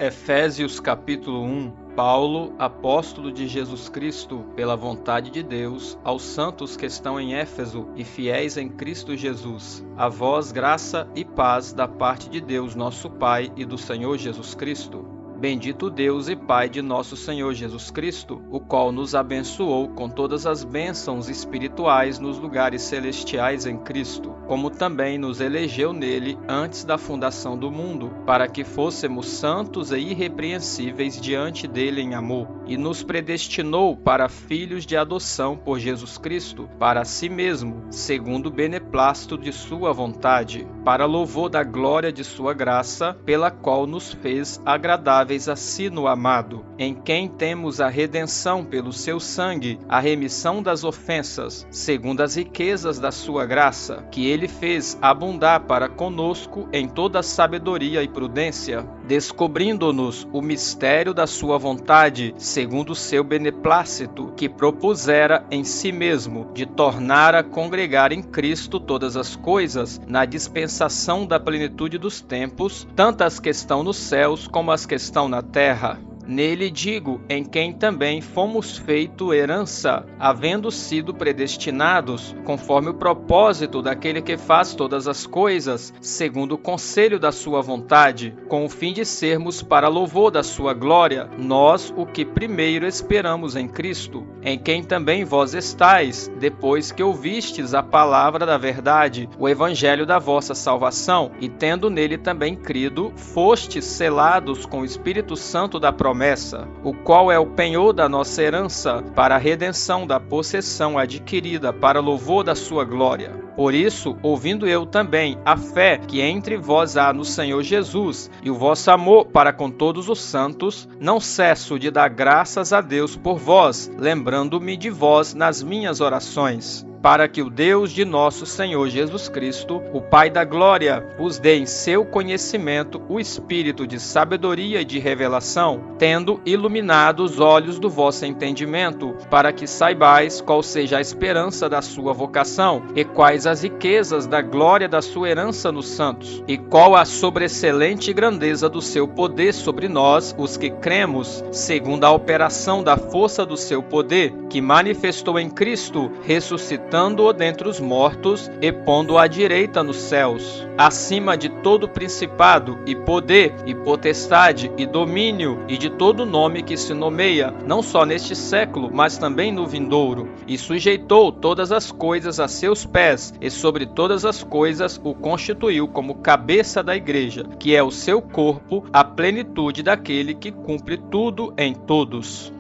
Efésios capítulo 1. Paulo, apóstolo de Jesus Cristo, pela vontade de Deus, aos santos que estão em Éfeso e fiéis em Cristo Jesus. A vós graça e paz da parte de Deus nosso Pai e do Senhor Jesus Cristo. Bendito Deus e Pai de nosso Senhor Jesus Cristo, o qual nos abençoou com todas as bênçãos espirituais nos lugares celestiais em Cristo, como também nos elegeu nele antes da fundação do mundo, para que fôssemos santos e irrepreensíveis diante dele em amor, e nos predestinou para filhos de adoção por Jesus Cristo, para si mesmo, segundo o beneplácito de sua vontade, para louvor da glória de sua graça, pela qual nos fez agradáveis a si no amado, em quem temos a redenção pelo seu sangue, a remissão das ofensas, segundo as riquezas da sua graça, que ele fez abundar para conosco em toda sabedoria e prudência, descobrindo-nos o mistério da sua vontade, segundo o seu beneplácito, que propusera em si mesmo, de tornar a congregar em Cristo todas as coisas, na dispensação da plenitude dos tempos, tanto as que estão nos céus como as que estão na terra. Nele digo, em quem também fomos feito herança, havendo sido predestinados, conforme o propósito daquele que faz todas as coisas, segundo o conselho da sua vontade, com o fim de sermos para louvor da sua glória, nós o que primeiro esperamos em Cristo, em quem também vós estáis, depois que ouvistes a palavra da verdade, o evangelho da vossa salvação, e tendo nele também crido, fostes selados com o Espírito Santo da promessa, o qual é o penhor da nossa herança, para a redenção da possessão adquirida para louvor da sua glória. Por isso, ouvindo eu também a fé que entre vós há no Senhor Jesus e o vosso amor para com todos os santos, não cesso de dar graças a Deus por vós, lembrando-me de vós nas minhas orações, para que o Deus de nosso Senhor Jesus Cristo, o Pai da glória, vos dê em seu conhecimento o espírito de sabedoria e de revelação, tendo iluminado os olhos do vosso entendimento, para que saibais qual seja a esperança da sua vocação, e quais as riquezas da glória da sua herança nos santos, e qual a sobreexcelente grandeza do seu poder sobre nós, os que cremos, segundo a operação da força do seu poder, que manifestou em Cristo, ressuscitando-o dentre os mortos e pondo-o à direita nos céus, acima de todo principado e poder e potestade e domínio e de todo nome que se nomeia, não só neste século, mas também no vindouro, e sujeitou todas as coisas a seus pés, e sobre todas as coisas o constituiu como cabeça da igreja, que é o seu corpo, a plenitude daquele que cumpre tudo em todos.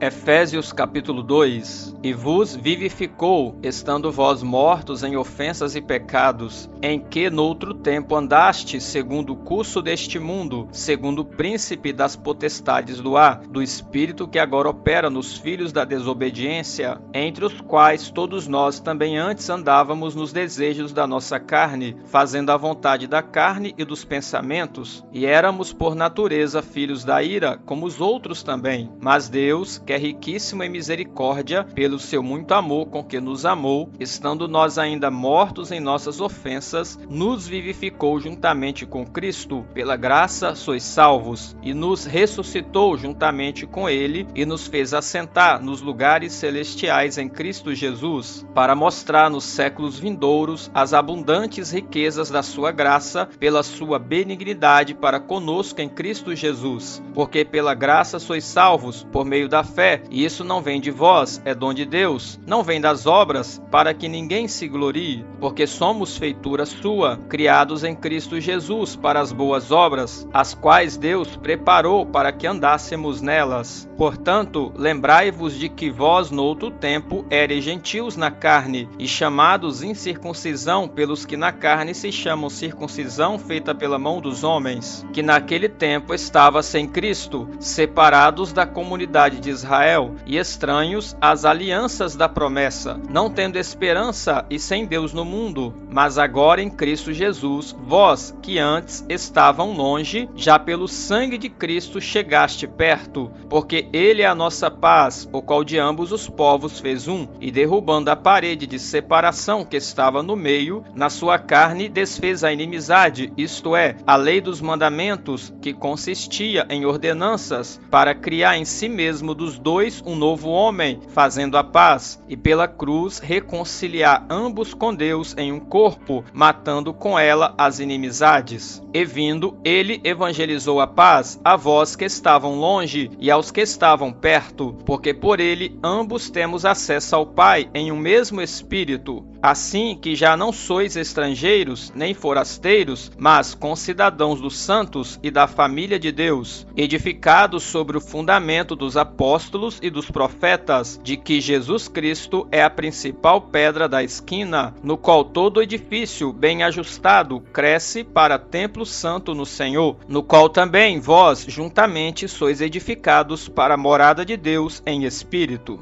Efésios capítulo 2. E vos vivificou, estando vós mortos em ofensas e pecados, em que noutro tempo andastes segundo o curso deste mundo, segundo o príncipe das potestades do ar, do espírito que agora opera nos filhos da desobediência, entre os quais todos nós também antes andávamos nos desejos da nossa carne, fazendo a vontade da carne e dos pensamentos, e éramos por natureza filhos da ira, como os outros também. Mas Deus, que é riquíssimo em misericórdia, pelo seu muito amor com que nos amou, estando nós ainda mortos em nossas ofensas, nos vivificou juntamente com Cristo, pela graça sois salvos, e nos ressuscitou juntamente com ele, e nos fez assentar nos lugares celestiais em Cristo Jesus, para mostrar nos séculos vindouros as abundantes riquezas da sua graça, pela sua benignidade para conosco em Cristo Jesus, porque pela graça sois salvos, por meio da fé, e isso não vem de vós, é dom de Deus, não vem das obras, para que ninguém se glorie, porque somos feitura sua, criados em Cristo Jesus para as boas obras, as quais Deus preparou para que andássemos nelas. Portanto, lembrai-vos de que vós, no outro tempo, éreis gentios na carne, e chamados incircuncisão pelos que na carne se chamam circuncisão feita pela mão dos homens, que naquele tempo estava sem Cristo, separados da comunidade de Israel, Israel, e estranhos às alianças da promessa, não tendo esperança e sem Deus no mundo. Mas agora em Cristo Jesus, vós que antes estavam longe, já pelo sangue de Cristo chegaste perto, porque ele é a nossa paz, o qual de ambos os povos fez um, e derrubando a parede de separação que estava no meio, na sua carne desfez a inimizade, isto é, a lei dos mandamentos, que consistia em ordenanças, para criar em si mesmo dos dois um novo homem, fazendo a paz, e pela cruz reconciliar ambos com Deus em um corpo, matando com ela as inimizades. E vindo, ele evangelizou a paz a vós que estavam longe e aos que estavam perto, porque por ele ambos temos acesso ao Pai em um mesmo Espírito. Assim que já não sois estrangeiros nem forasteiros, mas concidadãos dos santos e da família de Deus, edificados sobre o fundamento dos apóstolos e dos profetas, de que Jesus Cristo é a principal pedra da esquina, no qual todo edifício bem ajustado cresce para templo santo no Senhor, no qual também vós juntamente sois edificados para a morada de Deus em Espírito.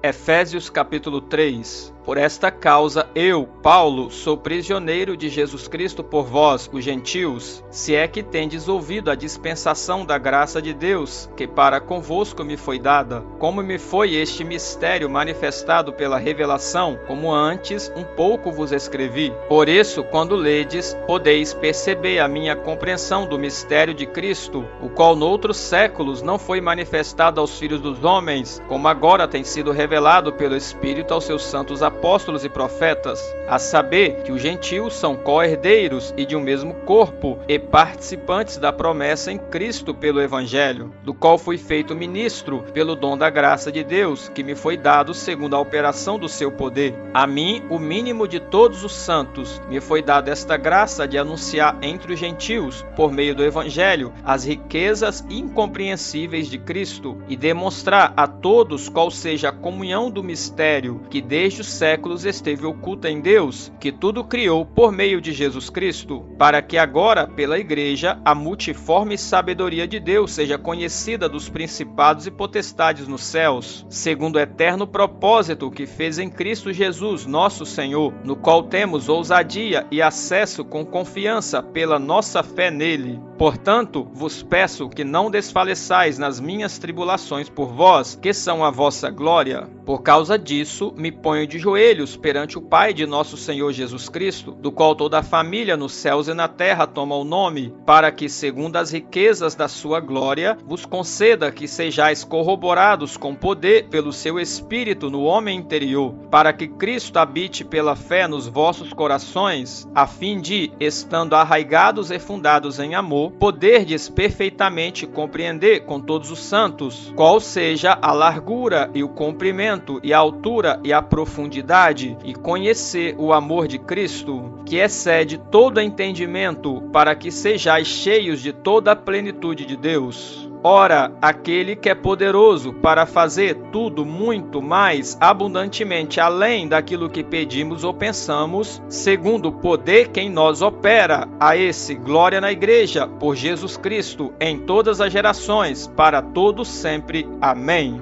Efésios capítulo 3. Por esta causa eu, Paulo, sou prisioneiro de Jesus Cristo por vós, os gentios, se é que tendes ouvido a dispensação da graça de Deus, que para convosco me foi dada, como me foi este mistério manifestado pela revelação, como antes um pouco vos escrevi. Por isso, quando ledes, podeis perceber a minha compreensão do mistério de Cristo, o qual noutros séculos não foi manifestado aos filhos dos homens, como agora tem sido revelado pelo Espírito aos seus santos apóstolos e profetas, a saber que os gentios são co-herdeiros e de um mesmo corpo e participantes da promessa em Cristo pelo Evangelho, do qual fui feito ministro pelo dom da graça de Deus, que me foi dado segundo a operação do seu poder. A mim, o mínimo de todos os santos, me foi dada esta graça de anunciar entre os gentios, por meio do Evangelho, as riquezas incompreensíveis de Cristo e demonstrar a todos qual seja a comunhão do mistério que desde os séculos esteve oculta em Deus, que tudo criou por meio de Jesus Cristo, para que agora, pela Igreja, a multiforme sabedoria de Deus seja conhecida dos principados e potestades nos céus, segundo o eterno propósito que fez em Cristo Jesus, nosso Senhor, no qual temos ousadia e acesso com confiança pela nossa fé nele. Portanto, vos peço que não desfaleçais nas minhas tribulações por vós, que são a vossa glória. Por causa disso, me ponho de joelhos perante o Pai de nosso Senhor Jesus Cristo, do qual toda a família nos céus e na terra toma o nome, para que, segundo as riquezas da sua glória, vos conceda que sejais corroborados com poder pelo seu Espírito no homem interior, para que Cristo habite pela fé nos vossos corações, a fim de, estando arraigados e fundados em amor, poderdes perfeitamente compreender com todos os santos qual seja a largura e o comprimento e a altura e a profundidade, e conhecer o amor de Cristo, que excede todo entendimento, para que sejais cheios de toda a plenitude de Deus. Ora, aquele que é poderoso para fazer tudo muito mais abundantemente além daquilo que pedimos ou pensamos, segundo o poder que em nós opera, a esse glória na Igreja, por Jesus Cristo, em todas as gerações, para todos sempre. Amém.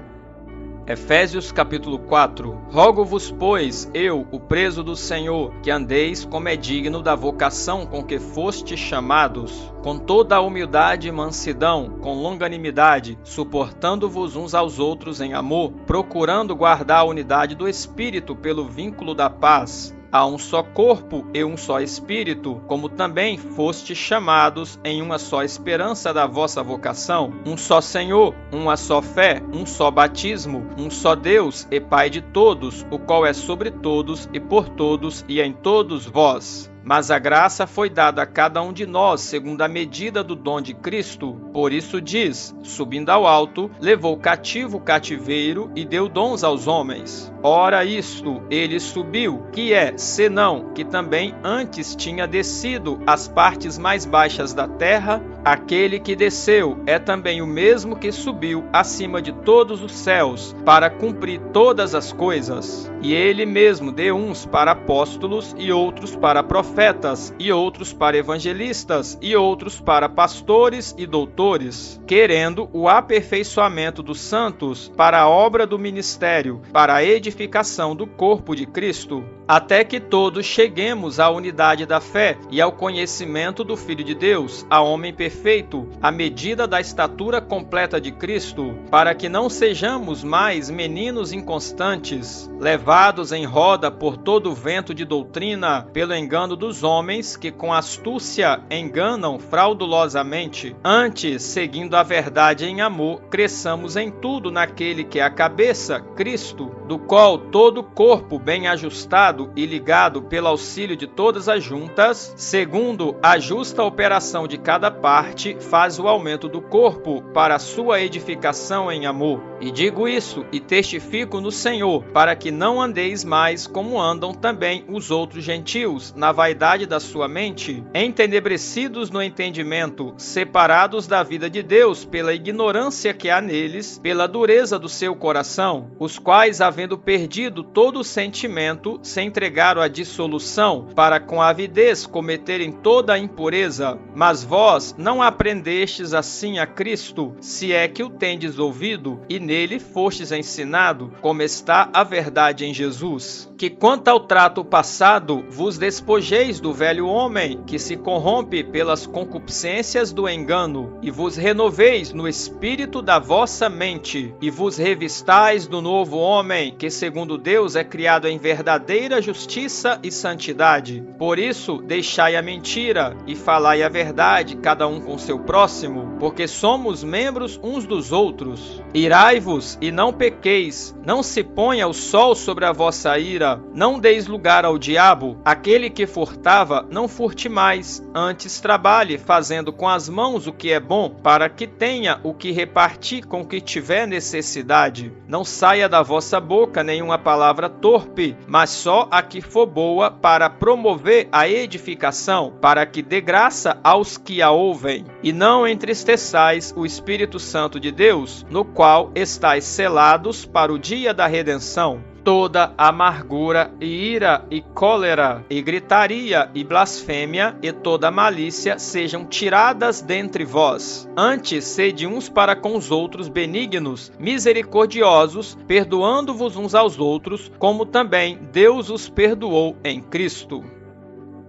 Efésios capítulo 4. Rogo-vos, pois, eu, o preso do Senhor, que andeis como é digno da vocação com que fostes chamados, com toda a humildade e mansidão, com longanimidade, suportando-vos uns aos outros em amor, procurando guardar a unidade do Espírito pelo vínculo da paz. Há um só corpo e um só Espírito, como também fostes chamados em uma só esperança da vossa vocação, um só Senhor, uma só fé, um só batismo, um só Deus e Pai de todos, o qual é sobre todos e por todos e em todos vós. Mas a graça foi dada a cada um de nós segundo a medida do dom de Cristo. Por isso diz, subindo ao alto, levou cativo o cativeiro e deu dons aos homens. Ora isto, ele subiu, que é, senão que também antes tinha descido às partes mais baixas da terra, aquele que desceu é também o mesmo que subiu acima de todos os céus, para cumprir todas as coisas. E ele mesmo deu uns para apóstolos e outros para profetas, profetas, e outros para evangelistas, e outros para pastores e doutores, querendo o aperfeiçoamento dos santos para a obra do ministério, para a edificação do corpo de Cristo, até que todos cheguemos à unidade da fé e ao conhecimento do Filho de Deus, a homem perfeito, à medida da estatura completa de Cristo, para que não sejamos mais meninos inconstantes, levados em roda por todo o vento de doutrina, pelo engano dos homens que com astúcia enganam fraudulosamente. Antes, seguindo a verdade em amor, cresçamos em tudo naquele que é a cabeça, Cristo, do qual todo o corpo bem ajustado e ligado pelo auxílio de todas as juntas, segundo a justa operação de cada parte, faz o aumento do corpo para a sua edificação em amor. E digo isso e testifico no Senhor, para que não andeis mais como andam também os outros gentios, na vaidade da sua mente, entenebrecidos no entendimento, separados da vida de Deus pela ignorância que há neles, pela dureza do seu coração, os quais, havendo perdido todo o sentimento, se entregaram à dissolução, para com avidez cometerem toda a impureza. Mas vós não aprendestes assim a Cristo, se é que o tendes ouvido, e nele fostes ensinado, como está a verdade em Jesus. Que quanto ao trato passado, vos despojeis do velho homem, que se corrompe pelas concupiscências do engano, e vos renoveis no espírito da vossa mente, e vos revistais do novo homem, que segundo Deus é criado em verdadeira justiça e santidade. Por isso, deixai a mentira e falai a verdade, cada um com seu próximo, porque somos membros uns dos outros. Irai-vos e não pequeis, não se ponha o sol sobre a vossa ira, não deis lugar ao diabo. Aquele que furtava, não furte mais, antes trabalhe, fazendo com as mãos o que é bom, para que tenha o que repartir com o que tiver necessidade. Não saia da vossa boca nenhuma palavra torpe, mas só a que for boa, para promover a edificação, para que dê graça aos que a ouvem. E não entristeçais o Espírito Santo de Deus, no qual estáis selados para o dia da redenção. Toda amargura e ira e cólera e gritaria e blasfêmia e toda malícia sejam tiradas dentre vós. Antes, sede uns para com os outros benignos, misericordiosos, perdoando-vos uns aos outros, como também Deus os perdoou em Cristo.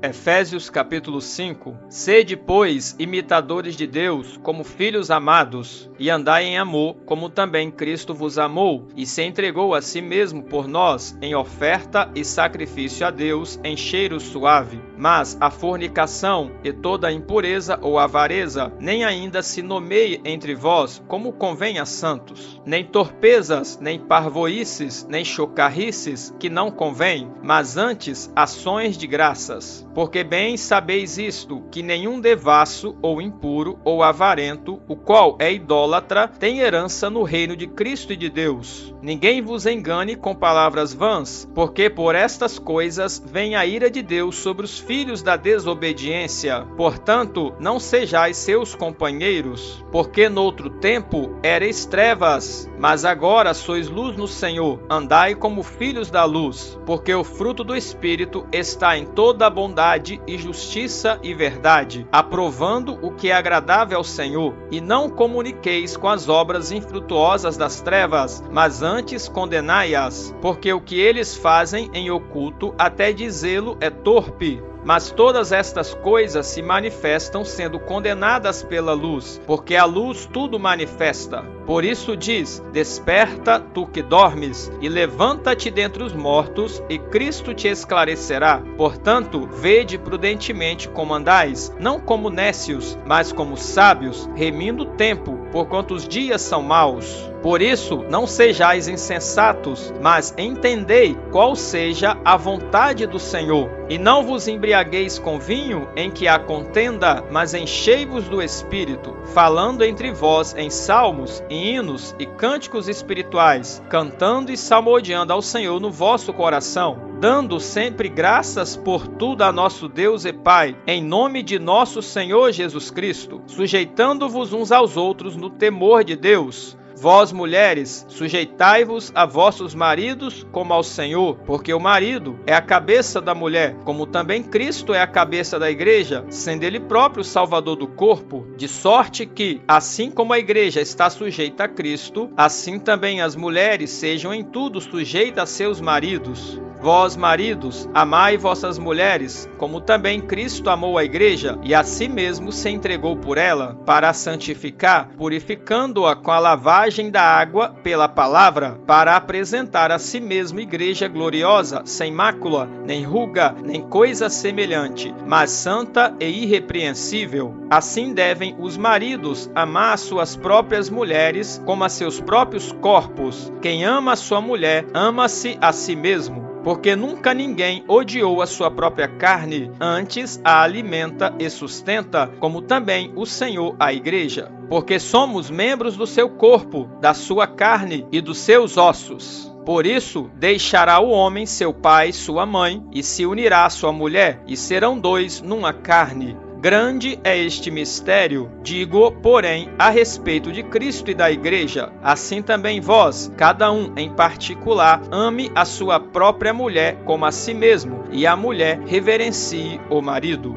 Efésios capítulo 5. Sede, pois, imitadores de Deus, como filhos amados, e andai em amor, como também Cristo vos amou, e se entregou a si mesmo por nós, em oferta e sacrifício a Deus, em cheiro suave. Mas a fornicação e toda a impureza ou avareza, nem ainda se nomeie entre vós, como convém a santos. Nem torpezas, nem parvoices, nem chocarrices, que não convém, mas antes ações de graças. Porque bem sabeis isto, que nenhum devasso, ou impuro, ou avarento, o qual é idólatra, tem herança no reino de Cristo e de Deus. Ninguém vos engane com palavras vãs, porque por estas coisas vem a ira de Deus sobre os filhos da desobediência. Portanto, não sejais seus companheiros, porque noutro tempo erais trevas, mas agora sois luz no Senhor. Andai como filhos da luz, porque o fruto do Espírito está em toda a bondade e justiça e verdade, aprovando o que é agradável ao Senhor, e não comuniqueis com as obras infrutuosas das trevas, mas antes condenai-as, porque o que eles fazem em oculto, até dizê-lo, é torpe. Mas todas estas coisas se manifestam sendo condenadas pela luz, porque a luz tudo manifesta. Por isso diz: desperta, tu que dormes, e levanta-te dentre os mortos, e Cristo te esclarecerá. Portanto, vede prudentemente como andais, não como nécios, mas como sábios, remindo o tempo, porquanto os dias são maus. Por isso, não sejais insensatos, mas entendei qual seja a vontade do Senhor. E não vos embriagueis com vinho, em que há contenda, mas enchei-vos do Espírito, falando entre vós em salmos, hinos e cânticos espirituais, cantando e salmodiando ao Senhor no vosso coração, dando sempre graças por tudo a nosso Deus e Pai, em nome de nosso Senhor Jesus Cristo, sujeitando-vos uns aos outros no temor de Deus. Vós, mulheres, sujeitai-vos a vossos maridos como ao Senhor, porque o marido é a cabeça da mulher, como também Cristo é a cabeça da igreja, sendo ele próprio o salvador do corpo, de sorte que, assim como a igreja está sujeita a Cristo, assim também as mulheres sejam em tudo sujeitas a seus maridos. Vós, maridos, amai vossas mulheres, como também Cristo amou a igreja e a si mesmo se entregou por ela, para a santificar, purificando-a com a lavagem da água pela palavra, para apresentar a si mesmo igreja gloriosa, sem mácula, nem ruga, nem coisa semelhante, mas santa e irrepreensível. Assim devem os maridos amar as suas próprias mulheres como a seus próprios corpos. Quem ama a sua mulher, ama-se a si mesmo. Porque nunca ninguém odiou a sua própria carne, antes a alimenta e sustenta, como também o Senhor a igreja. Porque somos membros do seu corpo, da sua carne e dos seus ossos. Por isso, deixará o homem seu pai e sua mãe, e se unirá à sua mulher, e serão dois numa carne. Grande é este mistério, digo, porém, a respeito de Cristo e da igreja. Assim também vós, cada um em particular, ame a sua própria mulher como a si mesmo, e a mulher reverencie o marido.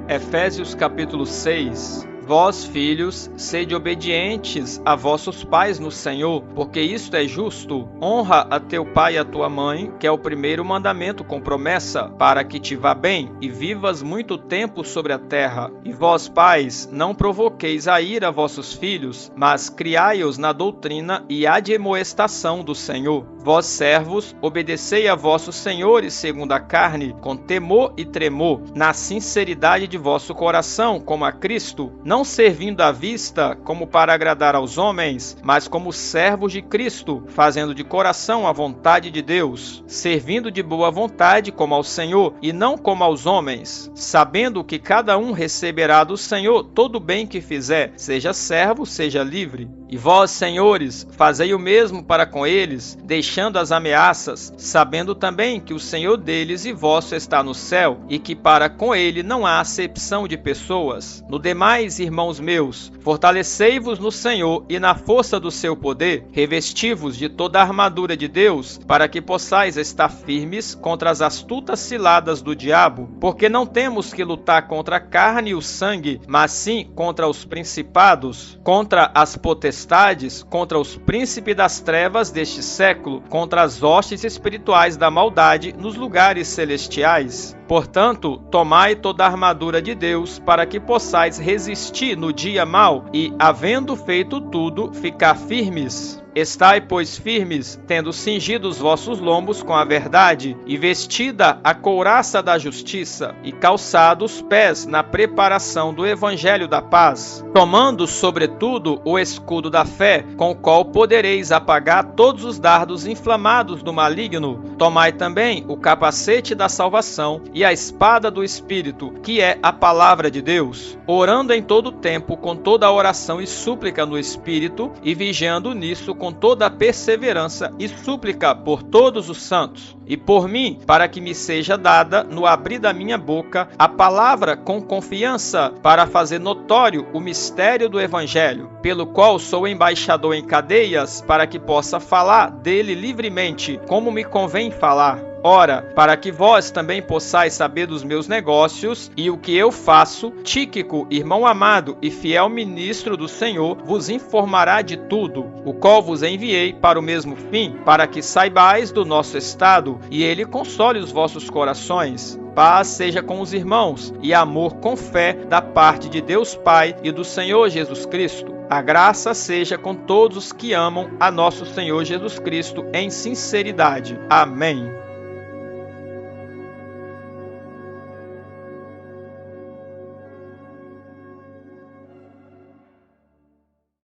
Efésios capítulo 6. Vós, filhos, sede obedientes a vossos pais no Senhor, porque isto é justo. Honra a teu pai e a tua mãe, que é o primeiro mandamento com promessa, para que te vá bem e vivas muito tempo sobre a terra. E vós, pais, não provoqueis a ira a vossos filhos, mas criai-os na doutrina e admoestação do Senhor. Vós, servos, obedecei a vossos senhores segundo a carne, com temor e tremor, na sinceridade de vosso coração, como a Cristo, não servindo à vista como para agradar aos homens, mas como servos de Cristo, fazendo de coração a vontade de Deus, servindo de boa vontade como ao Senhor e não como aos homens, sabendo que cada um receberá do Senhor todo o bem que fizer, seja servo, seja livre. E vós, senhores, fazei o mesmo para com eles, deixando as ameaças, sabendo também que o Senhor deles e vosso está no céu, e que para com ele não há acepção de pessoas. No demais, irmãos meus, fortalecei-vos no Senhor e na força do seu poder, revesti-vos de toda a armadura de Deus, para que possais estar firmes contra as astutas ciladas do diabo, porque não temos que lutar contra a carne e o sangue, mas sim contra os principados, contra as potestades, contra os príncipes das trevas deste século, contra as hostes espirituais da maldade nos lugares celestiais. Portanto, tomai toda a armadura de Deus, para que possais resistir no dia mau e, havendo feito tudo, ficar firmes. Estai, pois, firmes, tendo cingido os vossos lombos com a verdade, e vestida a couraça da justiça, e calçados os pés na preparação do evangelho da paz, tomando, sobretudo, o escudo da fé, com o qual podereis apagar todos os dardos inflamados do maligno. Tomai também o capacete da salvação e a espada do Espírito, que é a palavra de Deus, orando em todo tempo com toda a oração e súplica no Espírito, e vigiando nisso com toda a perseverança e súplica por todos os santos, e por mim, para que me seja dada, no abrir da minha boca, a palavra com confiança, para fazer notório o mistério do Evangelho, pelo qual sou embaixador em cadeias, para que possa falar dele livremente, como me convém falar. Ora, para que vós também possais saber dos meus negócios e o que eu faço, Tíquico, irmão amado e fiel ministro do Senhor, vos informará de tudo, o qual vos enviei para o mesmo fim, para que saibais do nosso estado, e ele console os vossos corações. Paz seja com os irmãos e amor com fé da parte de Deus Pai e do Senhor Jesus Cristo. A graça seja com todos os que amam a nosso Senhor Jesus Cristo em sinceridade. Amém.